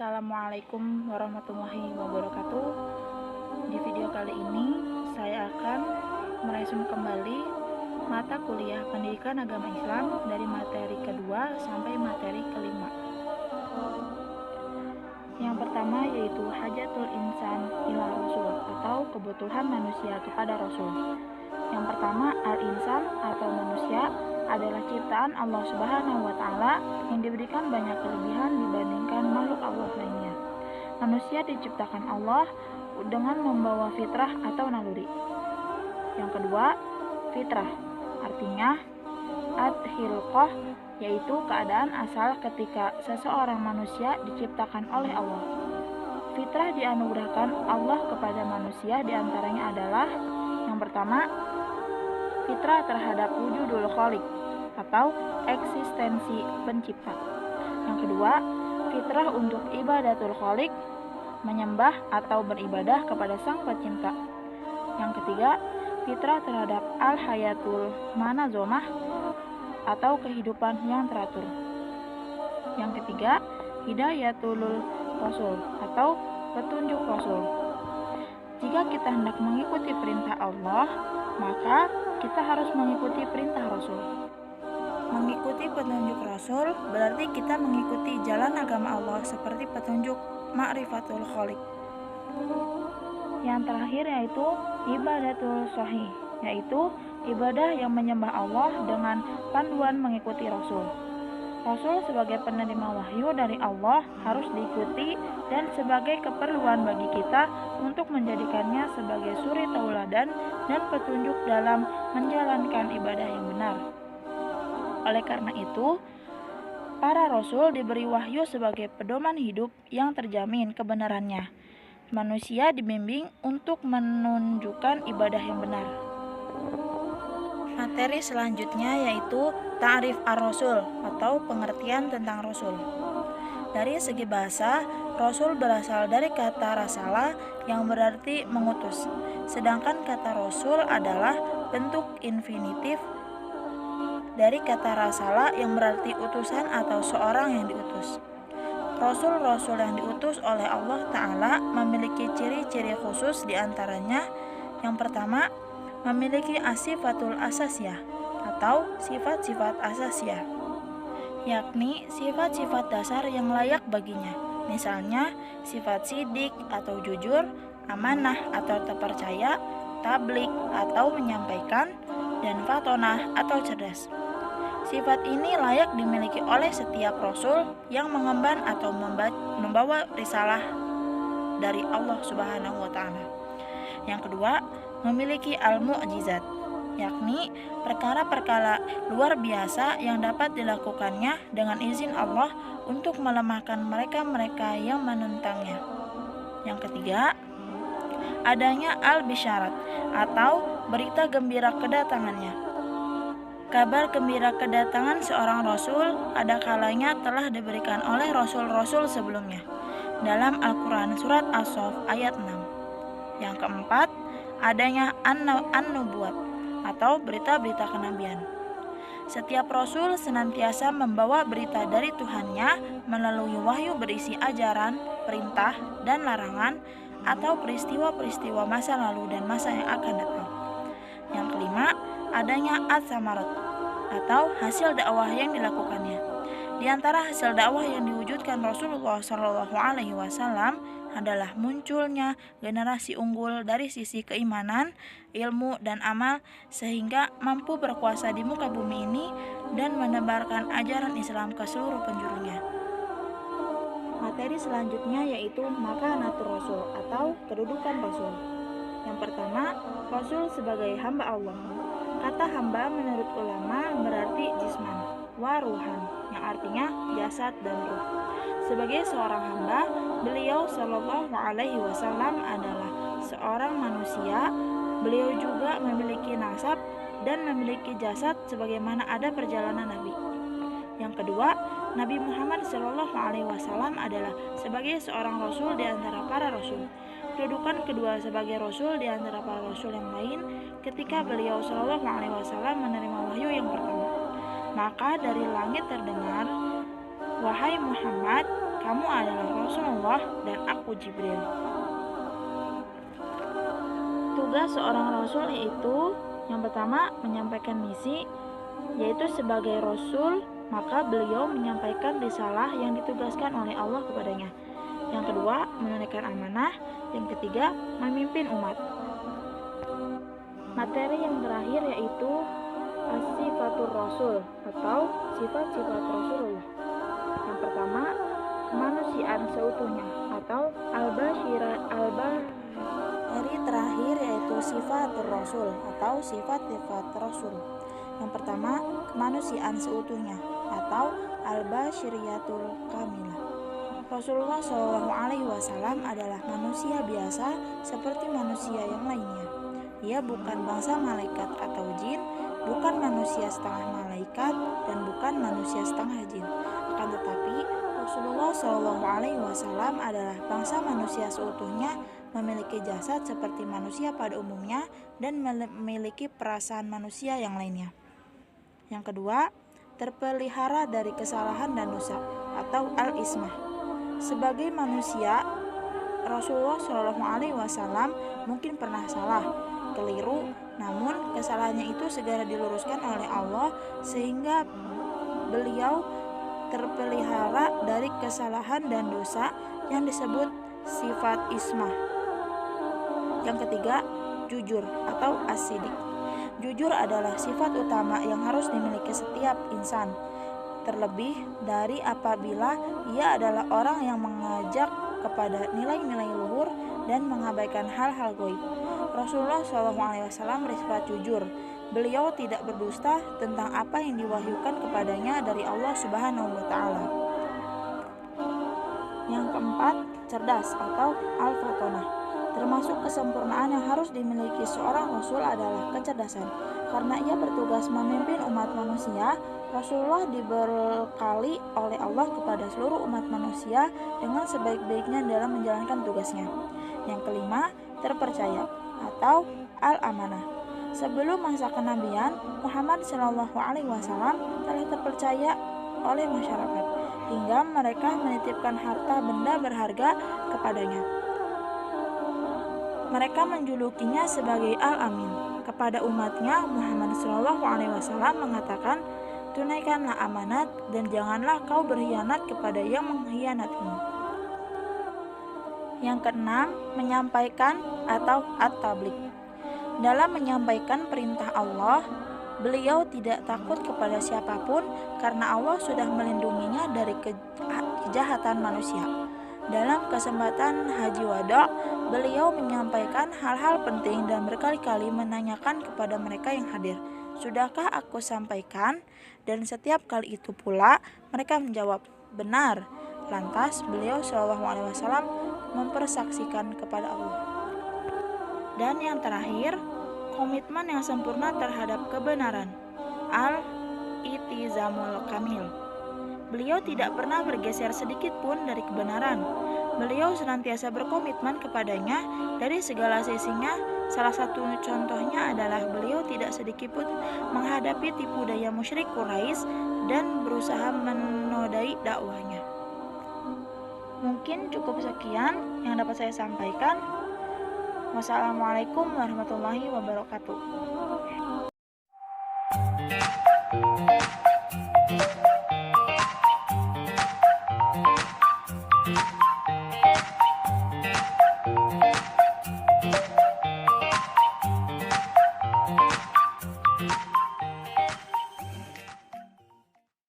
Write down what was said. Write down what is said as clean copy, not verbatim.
Assalamualaikum warahmatullahi wabarakatuh. Di video kali ini saya akan meresum kembali mata kuliah Pendidikan Agama Islam dari materi kedua sampai materi kelima. Yang pertama yaitu Hajatul Insan ila Rasul atau kebutuhan manusia kepada Rasul. Yang pertama, al-insan atau manusia adalah ciptaan Allah Subhanahu wa Ta'ala yang diberikan banyak kelebihan dibandingkan makhluk Allah lainnya. Manusia diciptakan Allah dengan membawa fitrah atau naluri. Yang kedua, fitrah artinya ad-khilqah, yaitu keadaan asal ketika seseorang manusia diciptakan oleh Allah. Fitrah dianugerahkan Allah kepada manusia diantaranya adalah yang pertama, fitrah terhadap wujudul khaliq atau eksistensi pencipta. Yang kedua, fitrah untuk ibadatul khaliq, menyembah atau beribadah kepada sang pencipta. Yang ketiga, fitrah terhadap al-hayatul manazomah atau kehidupan yang teratur. Yang ketiga, hidayatul rasul atau petunjuk rasul. Jika kita hendak mengikuti perintah Allah, maka kita harus mengikuti perintah Rasul. Mengikuti petunjuk Rasul berarti kita mengikuti jalan agama Allah seperti petunjuk ma'rifatul khaliq. Yang terakhir yaitu ibadatul sahih, yaitu ibadah yang menyembah Allah dengan panduan mengikuti Rasul. Rasul sebagai penerima wahyu dari Allah harus diikuti dan sebagai keperluan bagi kita untuk menjadikannya sebagai suri tauladan dan petunjuk dalam menjalankan ibadah yang benar. Oleh karena itu, para rasul diberi wahyu sebagai pedoman hidup yang terjamin kebenarannya. Manusia dibimbing untuk menunjukkan ibadah yang benar. Materi selanjutnya yaitu ta'rif ar-rasul atau pengertian tentang rasul. Dari segi bahasa, rasul berasal dari kata rasala yang berarti mengutus. Sedangkan kata rasul adalah bentuk infinitif dari kata rasala yang berarti utusan atau seorang yang diutus. Rasul-rasul yang diutus oleh Allah Ta'ala memiliki ciri-ciri khusus diantaranya. Yang pertama, memiliki asifatul asasiyah atau sifat-sifat asasiyah, yakni sifat-sifat dasar yang layak baginya. Misalnya, sifat sidik atau jujur, amanah atau terpercaya, tablik atau menyampaikan, dan fatonah atau cerdas. Sifat ini layak dimiliki oleh setiap rasul yang mengemban atau membawa risalah dari Allah Subhanahu wa Ta'ala. Yang kedua, memiliki al-mu'jizat, yakni perkara-perkara luar biasa yang dapat dilakukannya dengan izin Allah untuk melemahkan mereka-mereka yang menentangnya. Yang ketiga, adanya al-bisyarat atau berita gembira kedatangannya. Kabar gembira kedatangan seorang rasul ada kalanya telah diberikan oleh rasul-rasul sebelumnya dalam Al-Quran surat As-Saff ayat 6. Yang keempat, adanya an-nubuwat atau berita-berita kenabian. Setiap rasul senantiasa membawa berita dari Tuhannya melalui wahyu berisi ajaran, perintah, dan larangan atau peristiwa-peristiwa masa lalu dan masa yang akan datang. Yang kelima, adanya ats-tsamarat atau hasil dakwah yang dilakukannya. Di antara hasil dakwah yang diwujudkan Rasulullah SAW adalah munculnya generasi unggul dari sisi keimanan, ilmu, dan amal sehingga mampu berkuasa di muka bumi ini dan menebarkan ajaran Islam ke seluruh penjurunya. Materi selanjutnya yaitu makanatul rasul atau kedudukan rasul. Yang pertama, rasul sebagai hamba Allah. Kata hamba menurut ulama berarti jisman wa ruhan, yang artinya jasad dan ruh. Sebagai seorang hamba, beliau Shallallahu Alaihi Wasallam adalah seorang manusia. Beliau juga memiliki nasab dan memiliki jasad sebagaimana ada perjalanan Nabi. Yang kedua, Nabi Muhammad Shallallahu Alaihi Wasallam adalah sebagai seorang rasul di antara para rasul. Kedudukan kedua sebagai rasul di antara para rasul yang lain ketika beliau Shallallahu Alaihi Wasallam menerima wahyu yang pertama. Maka dari langit terdengar, "Wahai Muhammad, kamu adalah Rasulullah dan aku Jibril. Tugas seorang rasul yaitu yang pertama menyampaikan misi, yaitu sebagai rasul maka beliau menyampaikan risalah yang ditugaskan oleh Allah kepadanya. Yang kedua, menunaikan amanah. Yang ketiga, memimpin umat. Materi yang terakhir yaitu as-sifatur rasul atau sifat-sifat Rasulullah. Yang pertama, kemanusiaan seutuhnya atau materi terakhir yaitu sifatur rasul atau sifat-sifat Rasul. Yang pertama, kemanusiaan seutuhnya atau al-basyariyatul kamilah. Rasulullah SAW adalah manusia biasa seperti manusia yang lainnya. Ia bukan bangsa malaikat atau jin, bukan manusia setengah malaikat, dan bukan manusia setengah jin. Akan tetapi, Rasulullah SAW adalah bangsa manusia seutuhnya, memiliki jasad seperti manusia pada umumnya, dan memiliki perasaan manusia yang lainnya. Yang kedua, terpelihara dari kesalahan dan dosa atau al-ismah. Sebagai manusia, Rasulullah SAW mungkin pernah salah, keliru, namun kesalahannya itu segera diluruskan oleh Allah sehingga beliau terpelihara dari kesalahan dan dosa yang disebut sifat ismah. Yang ketiga, jujur atau as-sidik. Jujur adalah sifat utama yang harus dimiliki setiap insan, terlebih dari apabila ia adalah orang yang mengajak kepada nilai-nilai luhur dan mengabaikan hal-hal gaib. Rasulullah SAW bersifat jujur. Beliau tidak berdusta tentang apa yang diwahyukan kepadanya dari Allah Subhanahu wa Ta'ala. Yang keempat, cerdas atau al-fatonah. Termasuk kesempurnaan yang harus dimiliki seorang rasul adalah kecerdasan. Karena ia bertugas memimpin umat manusia, Rasulullah diberkali oleh Allah kepada seluruh umat manusia dengan sebaik-baiknya dalam menjalankan tugasnya. Yang kelima, terpercaya atau al-amanah. Sebelum masa kenabian, Muhammad SAW telah terpercaya oleh masyarakat hingga mereka menitipkan harta benda berharga kepadanya. Mereka menjulukinya sebagai Al-Amin. Kepada umatnya, Muhammad SAW mengatakan, tunaikanlah amanat dan janganlah kau berkhianat kepada yang mengkhianatimu. Yang keenam, menyampaikan atau at-tabligh. Dalam menyampaikan perintah Allah, beliau tidak takut kepada siapapun karena Allah sudah melindunginya dari kejahatan manusia. Dalam kesempatan Haji Wada, beliau menyampaikan hal-hal penting dan berkali-kali menanyakan kepada mereka yang hadir, "Sudahkah aku sampaikan?" Dan setiap kali itu pula mereka menjawab, "Benar." Lantas beliau SAW mempersaksikan kepada Allah. Dan yang terakhir, komitmen yang sempurna terhadap kebenaran, al-itizamul kamil. Beliau tidak pernah bergeser sedikit pun dari kebenaran. Beliau senantiasa berkomitmen kepadanya dari segala sisinya. Salah satu contohnya adalah beliau tidak sedikit pun menghadapi tipu daya musyrik Quraisy dan berusaha menodai dakwahnya. Mungkin cukup sekian yang dapat saya sampaikan. Wassalamualaikum warahmatullahi wabarakatuh.